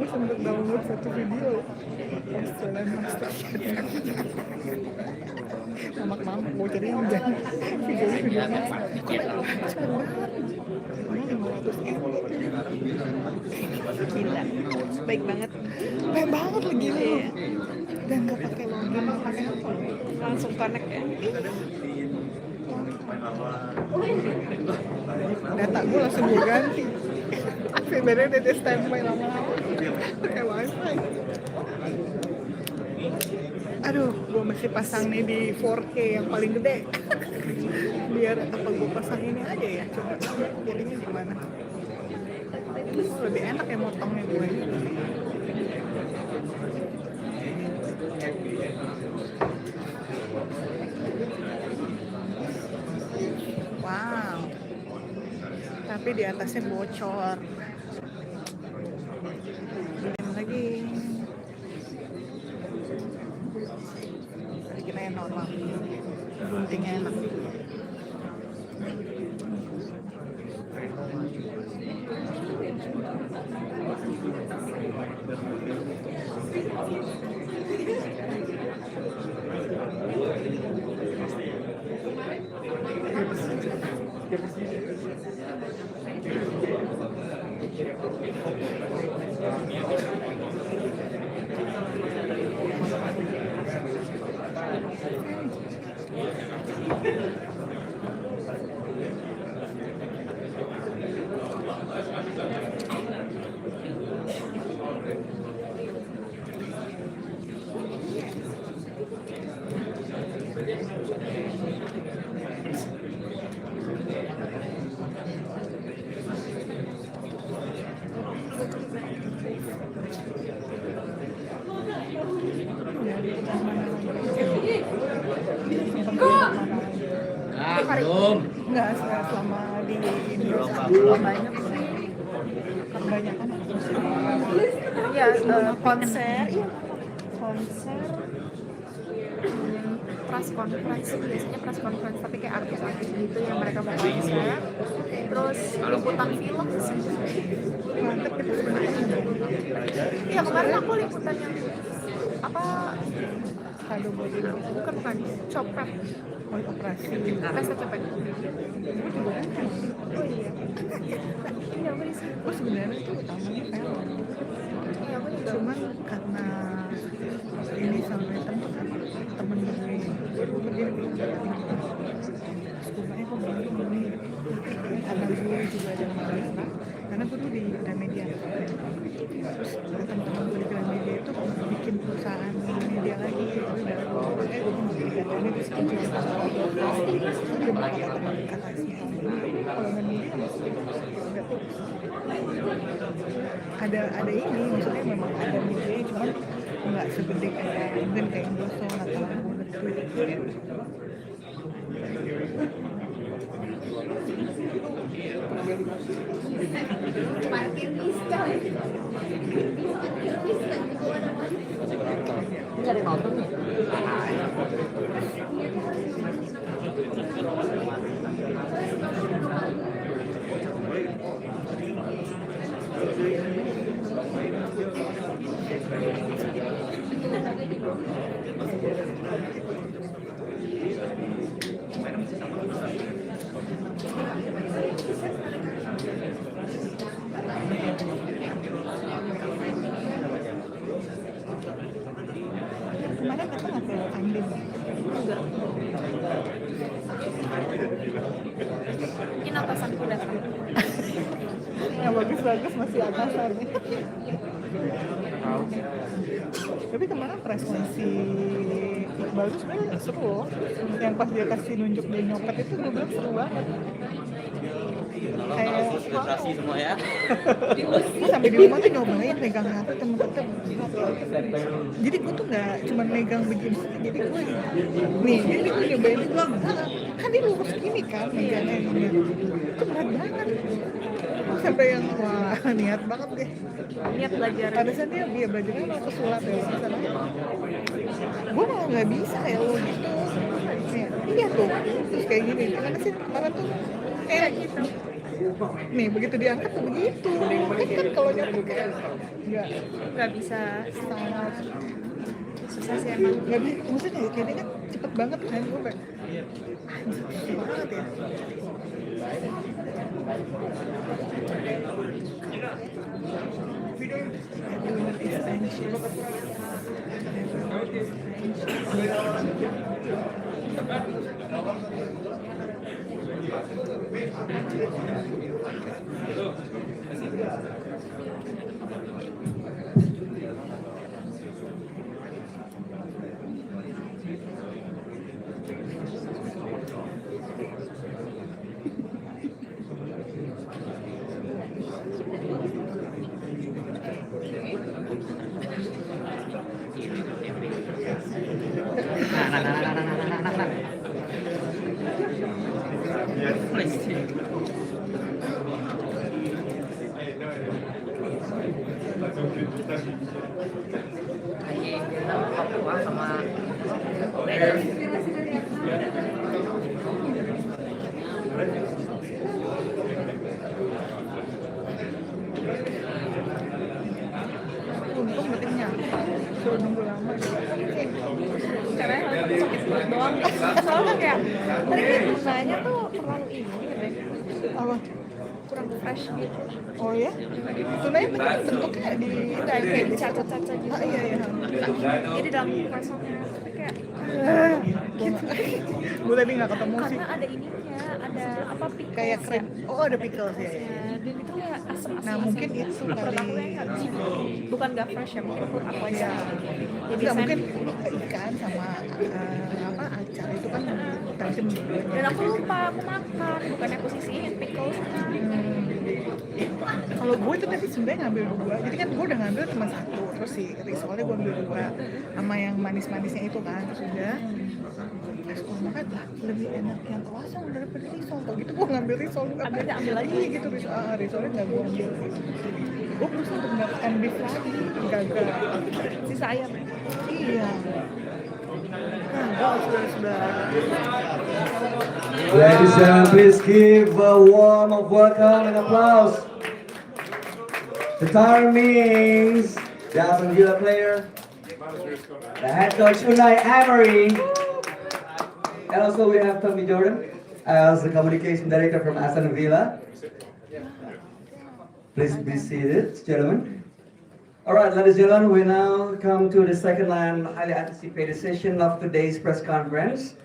gue sempet download satu video Australian Master Chef. Mamak-mamak mau cari yang jangan videonya Gila, baik banget lagi nih. Dan gak pakai login, pakai apa? langsung connect ya. Data gue langsung gue ganti. Sebenarnya udah standby lama-lama pakai wifi. Aduh, gue masih pasang nih di 4K yang paling gede. Biar apa gue pasang ini aja ya, coba jadinya gimana. Lebih enak ya motongnya gue. Wow, tapi di atasnya bocor. Bikin lagi. Bikin aja normal. Guntingnya enak. Belum. Enggak, selama di Indo banyak sih. Kebanyakan ya konser, Press conference, biasanya press conference tapi kayak artis-artis gitu yang mereka mau konser. Terus liputan film sih. mantep itu sebenarnya. Iya, kemarin aku liputan yang apa? Kado buat ini. Bukan copet, Operasi. pesta copet. Gue juga kan. Oh iya. Iya, aku di sini. Gue sebenarnya itu utamanya film. Iya, aku juga. Cuman karena ini sama temen gue kerja di sebenarnya kok begini karena gue juga ada masalah karena gue tuh di Gramedia, terus teman-teman gue di Gramedia itu bikin perusahaan media lagi, udah gue mau dikatakan itu sekitar dia mau kata sih kalau nggak media ada ini, maksudnya memang ada media cuman nggak segede kayak mungkin kayak Indosong atau parkir bisa Cari nonton nih. kemarin kata nggak ke Andin? Enggak. Mungkin atasanku datang. Yang bagus-bagus masih atasan. Tapi kemarin presentasi Iqbal itu sebenarnya seru loh. Yang pas dia kasih nunjuk dia nyopet itu gue bilang seru banget. Kayak Ilustrasi semua ya. gue sampai di rumah tuh nyobain megang HP temen-temen. Jadi gue tuh nggak cuma megang begini, jadi gue nih gue nyobain itu kan dia lurus gini kan megangnya ini. Itu berat banget. Sampai yang wah niat banget deh. Niat belajar. Harusnya dia belajarnya mau kesulap ya misalnya. Gue malah nggak bisa kayak lo gitu. Iya tuh, terus kayak gini. Gimana sih? Karena tuh kayak gitu. Nih begitu diangkat tuh begitu. Kan kalau nyampe kayak nggak bisa setengah. Susah sih emang. nggak bisa. Maksudnya kayak dia kan cepet banget kan, gue kayak anjir, cepet banget ya. Untung berarti nyampe, suruh nunggu lama. Caranya harus pakai pakai slot doang. Soalnya kayak tadi gunanya tuh terlalu ini deh, Apa? kurang fresh gitu. Oh ya? Tunanya bentuknya di Kayak dicacah-cacah gitu. Ah, iya. Jadi dalam croissantnya tapi kayak Gitu. Gue tadi nggak ketemu sih. karena ada ininya, ada apa pickles Kayak krim. Oh ada pickles ya. dan itu kayak asam-asam. Nah, mungkin itu menurut kali. aku yang bukan nggak fresh ya, mungkin menurut aku aja. Jadi Nggak mungkin ikan sama apa acar itu kan tajam gitu. dan aku lupa aku makan, bukannya aku sisihin picklesnya. Kalau gue itu tadi sebenarnya ngambil dua, jadi kan gue udah ngambil cuma satu, terus si risolnya gue ambil dua, sama yang manis-manisnya itu kan, terus udah. Terus gue makan lah, lebih enak yang croissant daripada risol. Kalau gitu gue ngambil risol, ambil lagi gitu risolnya nggak gue ambil. Gue berusaha untuk mendapatkan beef lagi, gagal. Sisa ayam. Iya. Nah, sudah. Ladies and gentlemen, please give a warm of welcome and applause to Mings, the Aston Villa player, the head coach UNAI Emery, and also we have Tommy Jordan as the communication director from Aston Villa. Please be seated, gentlemen. All right, ladies and gentlemen, we now come to the second and highly anticipated session of today's press conference.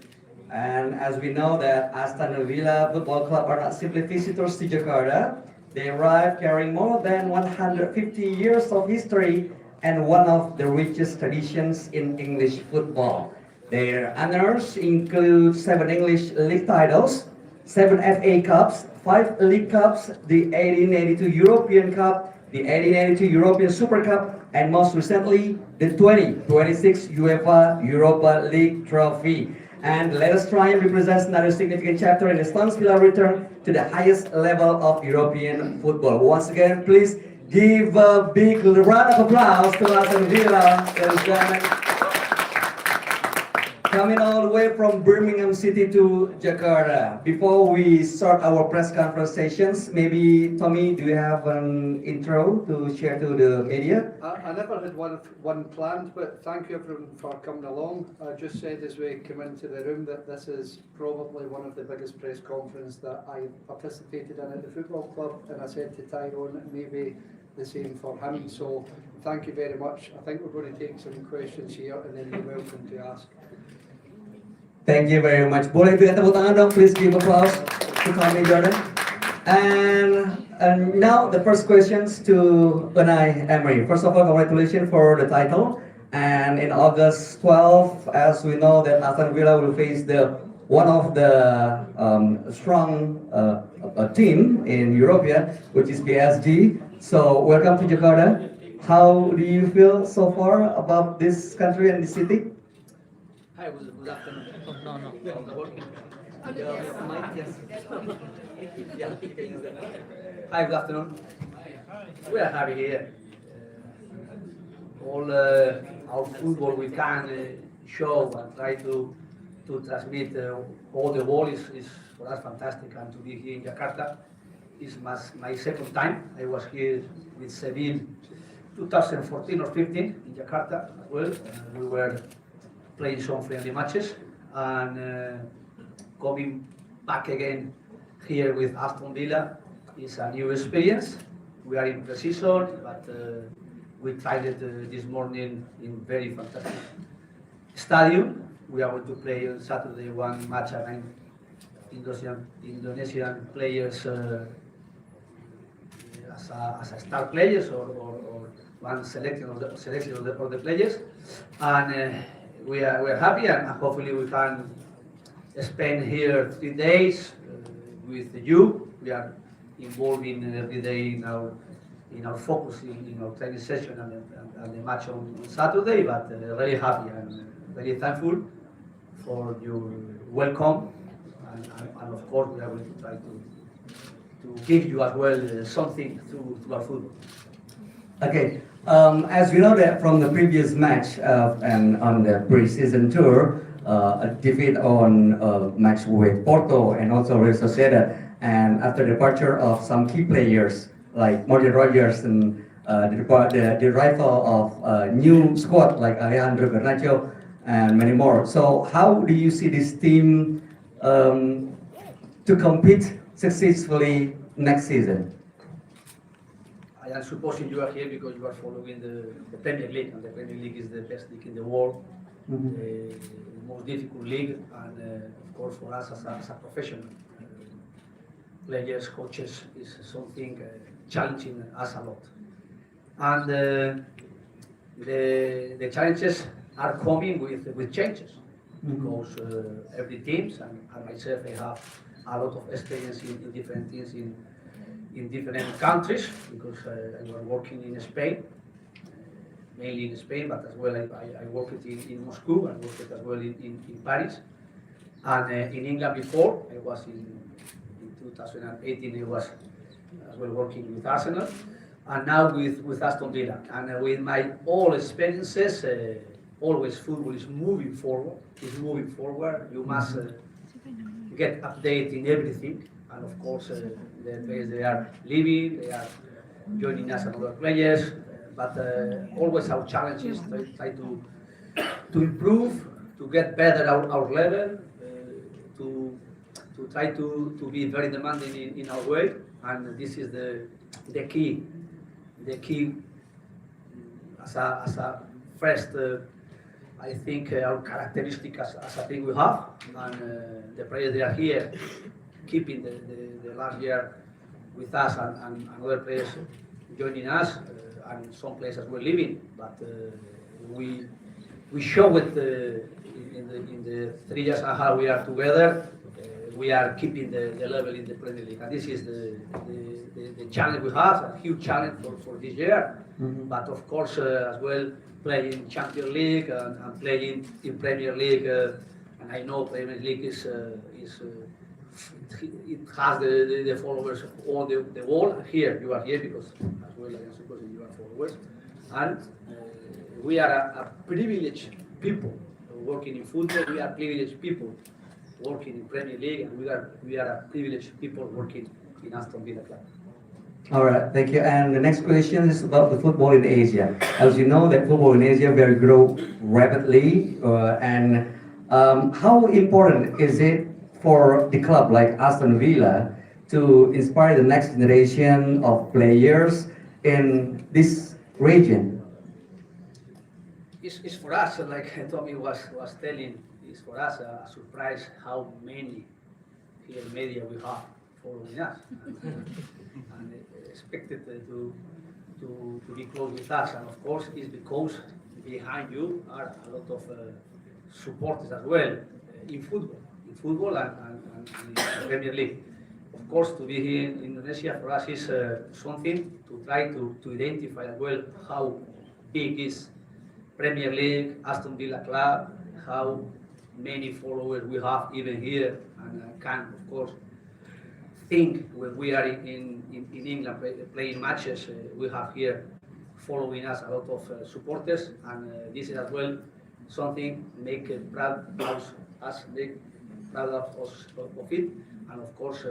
And as we know that Aston Villa Football Club are not simply visitors to Jakarta, they arrived carrying more than 150 years of history and one of the richest traditions in English football. Their honors include 7 English league titles, 7 FA Cups, 5 League Cups, the 1882 European Cup, the 1882 European Super Cup, and most recently, the 2026 UEFA Europa League Trophy. And let us try and represent another significant chapter in Aston Villa's return to the highest level of European football. Once again, please give a big round of applause to Aston Villa, ladies and gentlemen. Coming all the way from Birmingham City to Jakarta. Before we start our press conference sessions, maybe Tommy, do you have an intro to share to the media? I never had one planned, but thank you everyone for coming along. I just said as we come into the room that this is probably one of the biggest press conferences that I participated in at the football club, and I said to Tyrone maybe the same for him. So thank you very much. I think we're going to take some questions here and then you're welcome to ask. Thank you very much. Boleh berikan tepuk tangan dong, please give applause to Tommy Jordan. And now the first questions to UNAI Emery. First of all, congratulations for the title. And in August 12, as we know that Aston Villa will face one of the strong team in Europe, which is PSG. So welcome to Jakarta. How do you feel so far about this country and this city? Hi, good afternoon. No. Hi, good afternoon. We are happy here. All our football we can show and try to transmit all the world is for us fantastic, and to be here in Jakarta it's my second time. I was here with Seville 2014 or 15 in Jakarta as well. We were playing some friendly matches and coming back again here with Aston Villa is a new experience. We are in pre-season, but we tried it this morning in very fantastic stadium. We are going to play on Saturday one match against Indonesian players as a star players or one selection of the players, and we are happy and hopefully we can spend here 3 days with you. We are involved in every day in our focus in our training session and the match on Saturday, but really happy and very thankful for your welcome and of course we are going to try to give you as well something to our football. Okay, as we know that from the previous match and on the pre-season tour, a defeat on match with Porto and also Real Sociedad, and after the departure of some key players like Morgan Rogers and the arrival of new squad like ALEJANDRO, GARNACHO, and many more. So how do you see this team to compete successfully next season? I am supposing you are here because you are following the Premier League, and the Premier League is the best league in the world, the most difficult league, and of course for us as a professional, players, coaches, is something challenging us a lot. And the challenges are coming with changes, because every teams and myself, I have a lot of experience in different teams in different countries, because I was working in Spain, mainly in Spain, but as well I worked in Moscow, and worked as well in Paris, and in England before. I was in 2018, I was as well working with Arsenal, and now with Aston Villa. And with my all experiences, always football is moving forward. You must get update in everything, and of course the players, they are leaving, they are joining us and other players, but always our challenge is to try to improve, to get better our level, to try to be very demanding in our way, and this is the key as a first. I think our characteristic as a thing we have, and the players, they are here, keeping the last year with us, and other players joining us, and some players as well leaving. But we show it in the 3 years and a half we are together. We are keeping the level in the Premier League, and this is the challenge we have, a huge challenge for this year. But of course, as well, playing Champions League and playing in Premier League, and I know Premier League it has the followers all the world. Here, you are here because as well I am supposing you are followers, and we are a privileged people working in football. We are privileged people working in Premier League, and we are a privileged people working in Aston Villa Club. All right, thank you. And the next question is about the football in Asia. As you know, that football in Asia will grow rapidly, and how important is it for the club like Aston Villa to inspire the next generation of players in this region? It's for us, like Tommy was telling, it's for us a surprise how many here media we have following us, and expected to be close with us. And of course, it's because behind you are a lot of supporters as well in football and in the Premier League. Of course, to be here in Indonesia for us is something to try to identify as well how big is Premier League, Aston Villa Club, how many followers we have even here, and can of course think when we are in England playing matches, we have here following us a lot of supporters, and this is as well something make proud us, make proud of us of it, and of course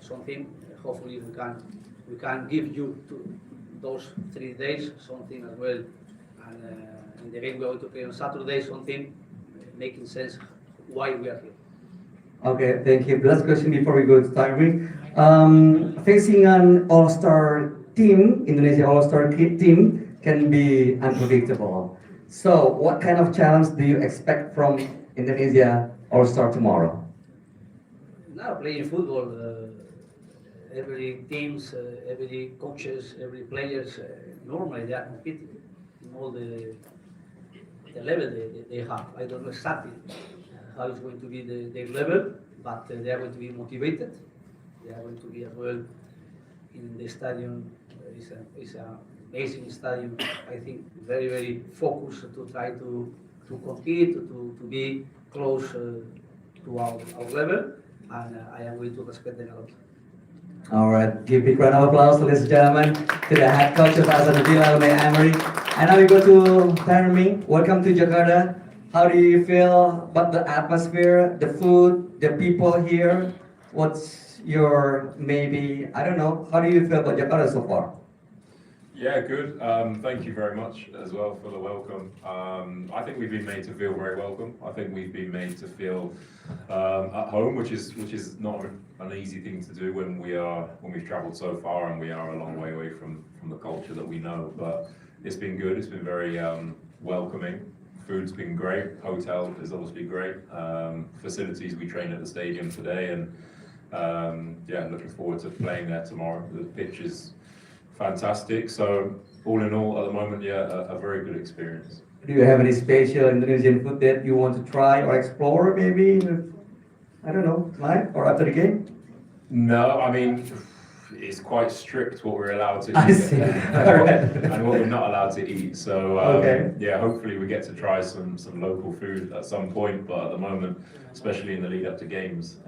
something hopefully we can give you those 3 days something as well. And in the game we are going to play on Saturday, something making sense why we are here. Okay, thank you. Last question before we go to timing. Facing an all-star team, Indonesia all-star team can be unpredictable. So, what kind of challenge do you expect from Indonesia all-star tomorrow? Now playing football, every teams, every coaches, every players, normally they are competing in all the level they have. I don't know exactly how it's going to be their level, but they are going to be motivated. They are going to be as well in the stadium. It's an amazing stadium. I think very focused to try to compete, to be close to our level, and I am going to respect them a lot. All right, give a big round of applause, ladies and gentlemen, to the head coach of Aston Villa, Emery. And now we go to Mings. Welcome to Jakarta. How do you feel about the atmosphere, the food, the people here? What's your maybe, I don't know, how do you feel about Jakarta so far? Yeah, good. Thank you very much as well for the welcome. I think we've been made to feel very welcome. I think we've been made to feel at home, which is not an easy thing to do when we've travelled so far and we are a long way away from the culture that we know. But it's been good. It's been very welcoming. Food's been great. Hotel is obviously great. Facilities, we train at the stadium today, and yeah, looking forward to playing there tomorrow. The pitch is fantastic. So all in all, at the moment, yeah, a very good experience. Do you have any special Indonesian food that you want to try or explore maybe? I don't know, tonight or after the game? No, I mean, it's quite strict what we're allowed to eat I see. and what we're not allowed to eat. So Okay. yeah, hopefully we get to try some local food at some point. But at the moment, especially in the lead up to games,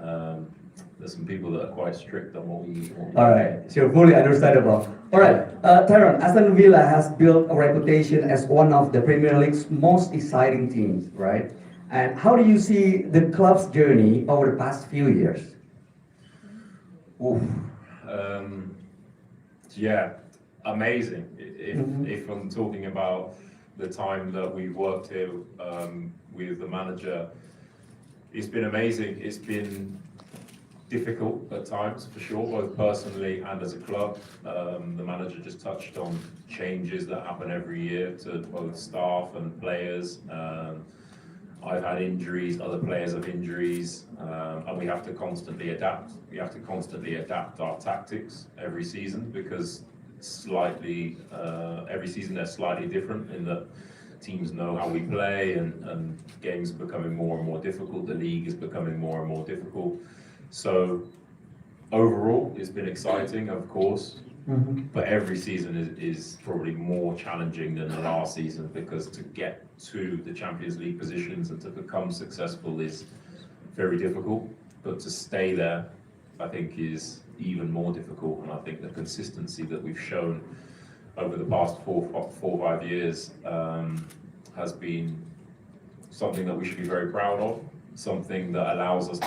there's some people that are quite strict on what we eat. All right, so fully understandable. All right, Tyrone, Aston Villa has built a reputation as one of the Premier League's most exciting teams, right? And how do you see the club's journey over the past few years? Oof. Yeah, amazing. If I'm talking about the time that we've worked here with the manager, it's been amazing. It's been difficult at times, for sure, both personally and as a club. The manager just touched on changes that happen every year to both staff and players. I've had injuries, other players have injuries, and we have to constantly adapt. We have to constantly adapt our tactics every season because every season they're slightly different in that teams know how we play and games are becoming more and more difficult. The league is becoming more and more difficult. So overall, it's been exciting, of course, but every season is probably more challenging than the last season because to get to the Champions League positions and to become successful is very difficult, but to stay there, I think, is even more difficult. And I think the consistency that we've shown over the past four or 5 years has been something that we should be very proud of, something that allows us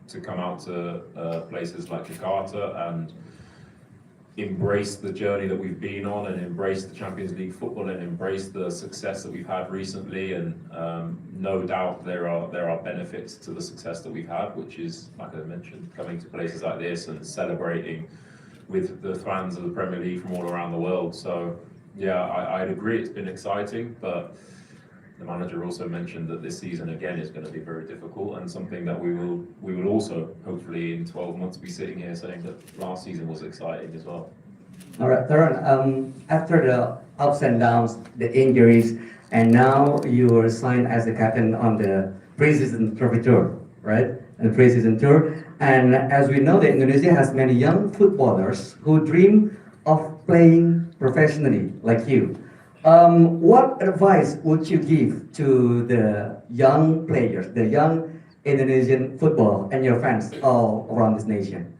to come out to places like Jakarta and embrace the journey that we've been on and embrace the Champions League football and embrace the success that we've had recently. And no doubt there are benefits to the success that we've had, which is, like I mentioned, coming to places like this and celebrating with the fans of the Premier League from all around the world. So yeah, I'd agree it's been exciting, but the manager also mentioned that this season again is going to be very difficult and something that we will also hopefully in 12 months be sitting here saying that last season was exciting as well. All right, Tyrone, after the ups and downs, the injuries, and now you were signed as the captain on the pre-season trophy tour, right? And the pre-season tour. And as we know that Indonesia has many young footballers who dream of playing professionally like you. What advice would you give to the young players, the young Indonesian football and your fans all around this nation?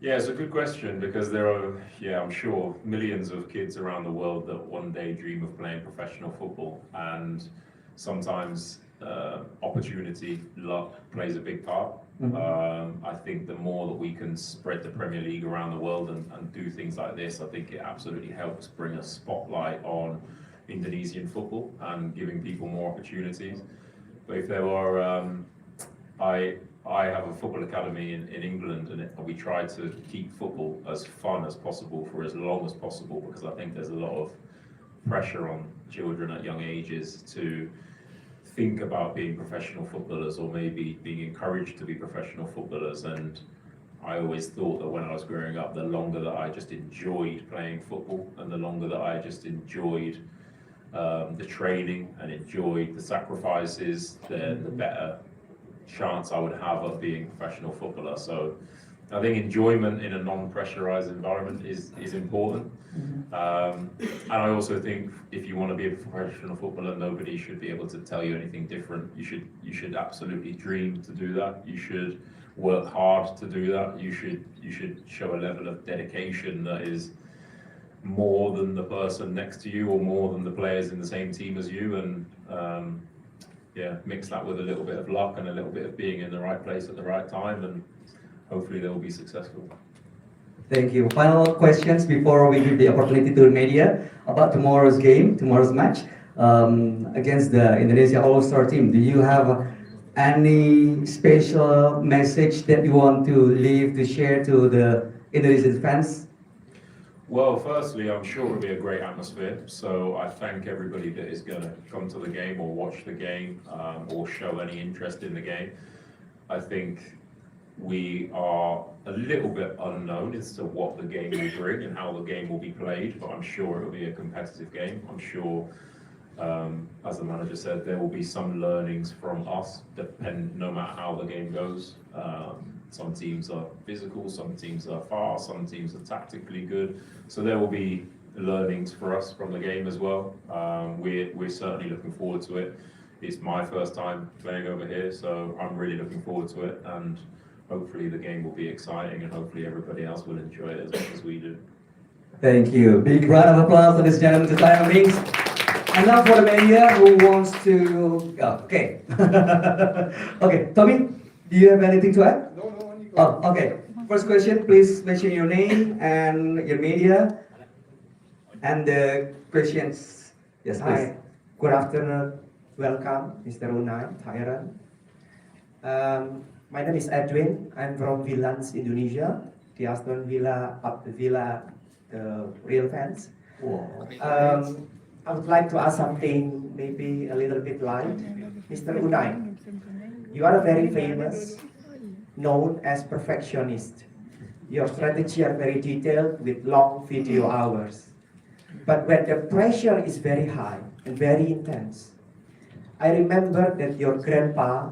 Yeah, it's a good question because there are, I'm sure, millions of kids around the world that one day dream of playing professional football, and sometimes opportunity, luck plays a big part. I think the more that we can spread the Premier League around the world and do things like this, I think it absolutely helps bring a spotlight on Indonesian football and giving people more opportunities. But if there are, I have a football academy in England, and we try to keep football as fun as possible for as long as possible, because I think there's a lot of pressure on children at young ages to think about being professional footballers, or maybe being encouraged to be professional footballers. And I always thought that when I was growing up, the longer that I just enjoyed playing football, and the longer that I just enjoyed the training and enjoyed the sacrifices, the better chance I would have of being a professional footballer. So I think enjoyment in a non-pressurized environment is important. And I also think if you want to be a professional footballer, nobody should be able to tell you anything different. You should absolutely dream to do that. You should work hard to do that. You should show a level of dedication that is more than the person next to you, or more than the players in the same team as you. And yeah, mix that with a little bit of luck and a little bit of being in the right place at the right time, and hopefully they will be successful. Thank you. Final questions before we give the opportunity to the media about tomorrow's game, tomorrow's match against the Indonesia All-Star team. Do you have any special message that you want to leave, to share to the Indonesian fans? Well, firstly, I'm sure it'll be a great atmosphere. So I thank everybody that is going to come to the game or watch the game or show any interest in the game. I think we are a little bit unknown as to what the game will bring and how the game will be played, but I'm sure it'll be a competitive game. I'm sure, as the manager said, there will be some learnings from us, no matter how the game goes. Some teams are physical, some teams are fast, some teams are tactically good. So there will be learnings for us from the game as well. We're certainly looking forward to it. It's my first time playing over here, so I'm really looking forward to it. And hopefully the game will be exciting, and hopefully everybody else will enjoy it as much as we do. Thank you. Big round of applause for this gentleman to Thailand Mings. And now for the media who wants to... Oh, okay. Okay, Tommy, do you have anything to add? No, you go. Oh, okay. First question, please mention your name and your media. And the questions. Yes, please. Hi, good afternoon. Welcome, Mr. UNAI, Thailand. My name is Edwin. I'm from Villans, Indonesia. The Aston Villa, up the Villa, the real fans. I would like to ask something, maybe a little bit light. Mr. UNAI, you are very famous, known as perfectionist. Your strategy are very detailed with long video hours. But when the pressure is very high and very intense, I remember that your grandpa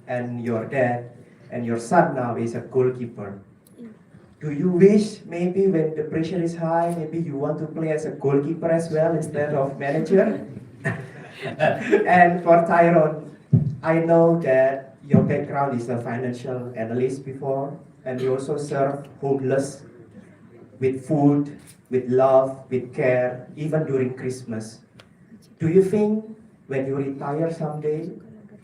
and your dad and your son now is a goalkeeper. Do you wish maybe when the pressure is high, maybe you want to play as a goalkeeper as well instead of manager? And for Tyrone, I know that your background is a financial analyst before, and you also serve homeless with food, with love, with care, even during Christmas. Do you think when you retire someday,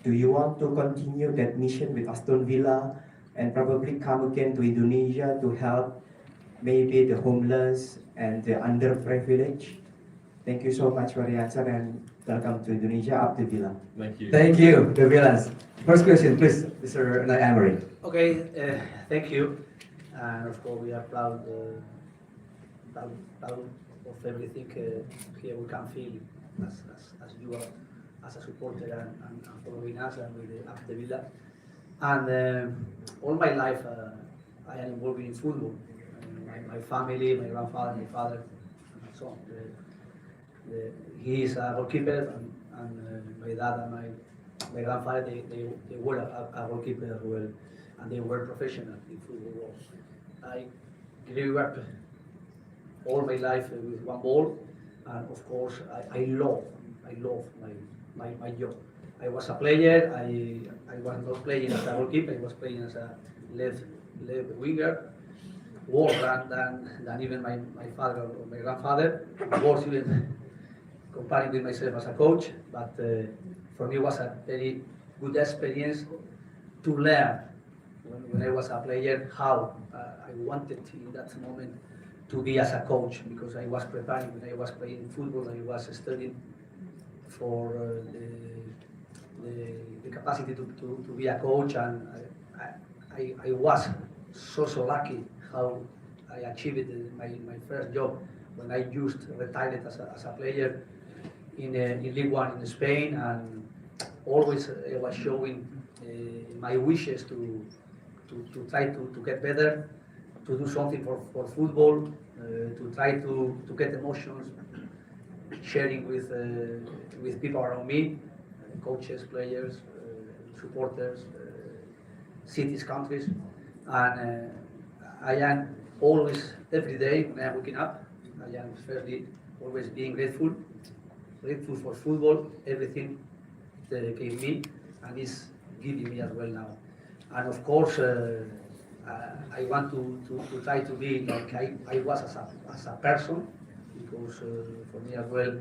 do you want to continue that mission with Aston Villa and probably come again to Indonesia to help maybe the homeless and the underprivileged? Thank you so much for the answer, and welcome to Indonesia, up to Villa. Thank you. Thank you, the Villans. First question, please, Mr. Emery. Okay, thank you. And of course, we are proud of everything here we can feel as you are, as a supporter and following us and with the Aston Villa. And all my life, I am involved in football. My family, my grandfather, my father, and my son. He is a goalkeeper, and my dad and my grandfather, they were a goalkeeper as well, and they were professional in football. I grew up all my life with one ball, and of course I love my job. I was a player. I was not playing as a goalkeeper. I was playing as a left winger, more than even my father or my grandfather. Worse even comparing with myself as a coach, but for me it was a very good experience to learn when I was a player how I wanted in that moment to be as a coach, because I was preparing when I was playing football, I was studying for the capacity to be a coach, and I was so lucky how I achieved my first job when I used retired as a player in League One in Spain, and always I was showing my wishes to try to get better, to do something for football, to try to get emotions, sharing with people around me, coaches, players, supporters, cities, countries, and I am always, every day when I am waking up, I am firstly always being grateful for football, everything they gave me, and is giving me as well now. And of course, I want to try to be like I was as a person, because for me as well,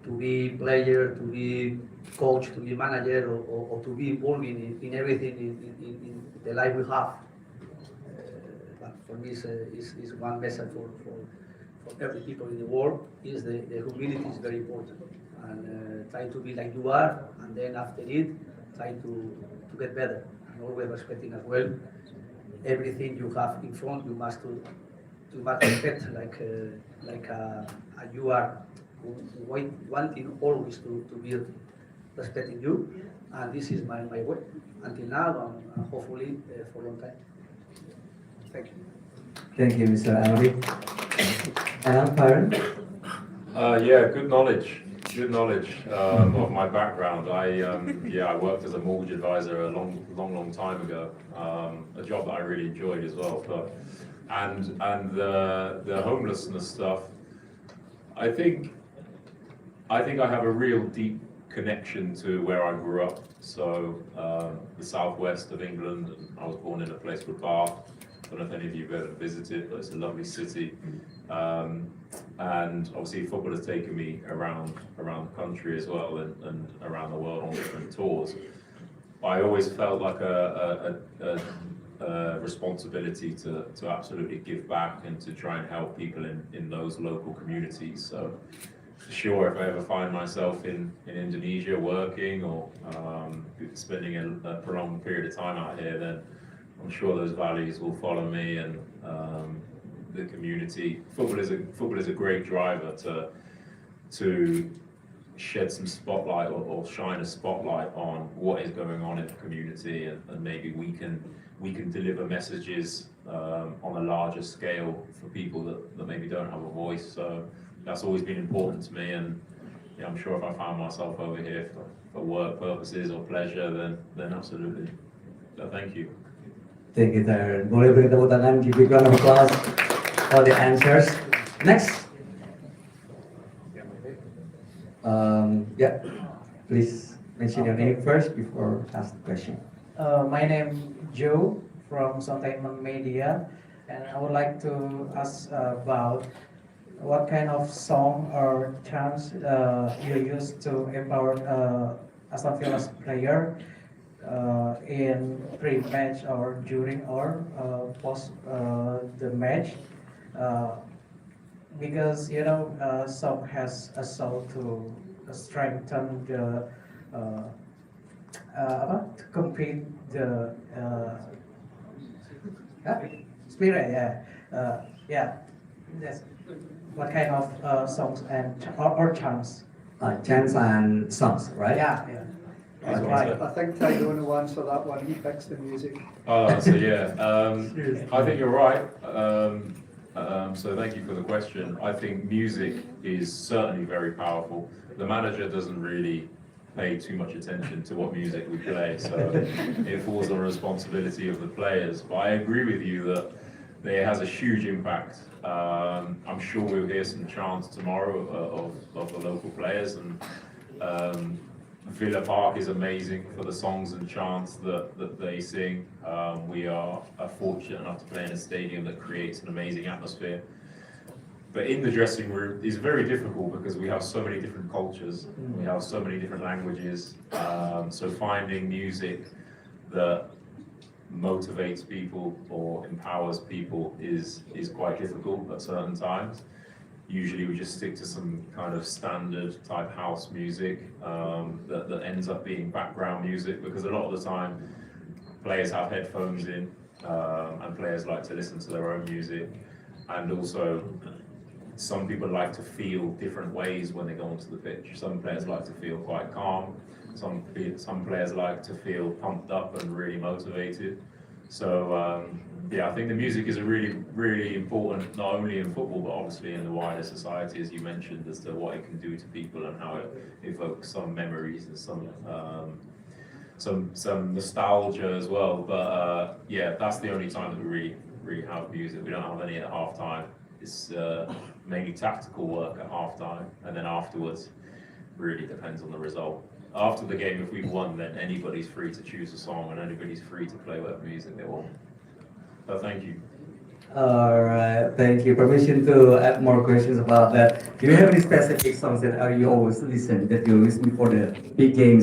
to be player, to be coach, to be manager, or to be involved in everything in the life we have. But for me, is one message for every people in the world, is the humility is very important. And try to be like you are, and then after it, try to get better. And always respecting as well everything you have in front. You must respect like you are wanting always to be respecting you. And this is my way until now, and hopefully for a long time. Thank you. Thank you, Mr. Emery. And Byron? Yeah, good knowledge of my background. I worked as a mortgage advisor a long time ago, a job that I really enjoyed as well. And the homelessness stuff, I think I have a real deep connection to where I grew up. So the southwest of England, and I was born in a place called Bath. I don't know if any of you have ever visited, but it's a lovely city. And obviously football has taken me around the country as well, and around the world on different tours. I always felt like a responsibility to absolutely give back and to try and help people in those local communities. So for sure, if I ever find myself in Indonesia working, or spending a prolonged period of time out here, then I'm sure those values will follow me, and the community. Football is a great driver to shed some spotlight or shine a spotlight on what is going on in the community, and maybe we can deliver messages on a larger scale for people that maybe don't have a voice. So that's always been important to me, and yeah, I'm sure if I found myself over here for work purposes or pleasure, then absolutely. So thank you. Thank you, Tyron. Boleh beri tepuk tangan, give a round of applause for the answers. Next. Yeah, please mention your name first before ask the question. My name Joe from Entertainment Media, and I would like to ask about what kind of song or chants you use to empower Aston Villa's player in pre-match or during or post the match, because song has a soul to strengthen the to complete the spirit. Yeah. That's what kind of songs and or chants? Chants and songs, right? Yeah. That's right. I think Tyrone will answer that one. He picks the music. So yeah, I think you're right. So thank you for the question. I think music is certainly very powerful. The manager doesn't really pay too much attention to what music we play, so it falls on the responsibility of the players. But I agree with you that it has a huge impact. I'm sure we'll hear some chants tomorrow of the local players, and Villa Park is amazing for the songs and chants that they sing. We are fortunate enough to play in a stadium that creates an amazing atmosphere. but in the dressing room is very difficult because we have so many different cultures, we have so many different languages. So finding music that motivates people or empowers people is quite difficult at certain times. Usually we just stick to some kind of standard type house music that ends up being background music, because a lot of the time players have headphones in and players like to listen to their own music, and also some people like to feel different ways when they go onto the pitch. Some players like to feel quite calm, some players like to feel pumped up and really motivated. So yeah, I think the music is a really important, not only in football but obviously in the wider society, as you mentioned, as to what it can do to people and how it evokes some memories and some nostalgia as well. But yeah, that's the only time that we really have music. We don't have any at half time. It's mainly tactical work at half time, and then afterwards really depends on the result. After the game, if we've won, then anybody's free to choose a song and anybody's free to play whatever music they want. So thank you. All right, thank you. Permission to add more questions about that. Do you have any specific songs that you always listen, that you listen for the big games?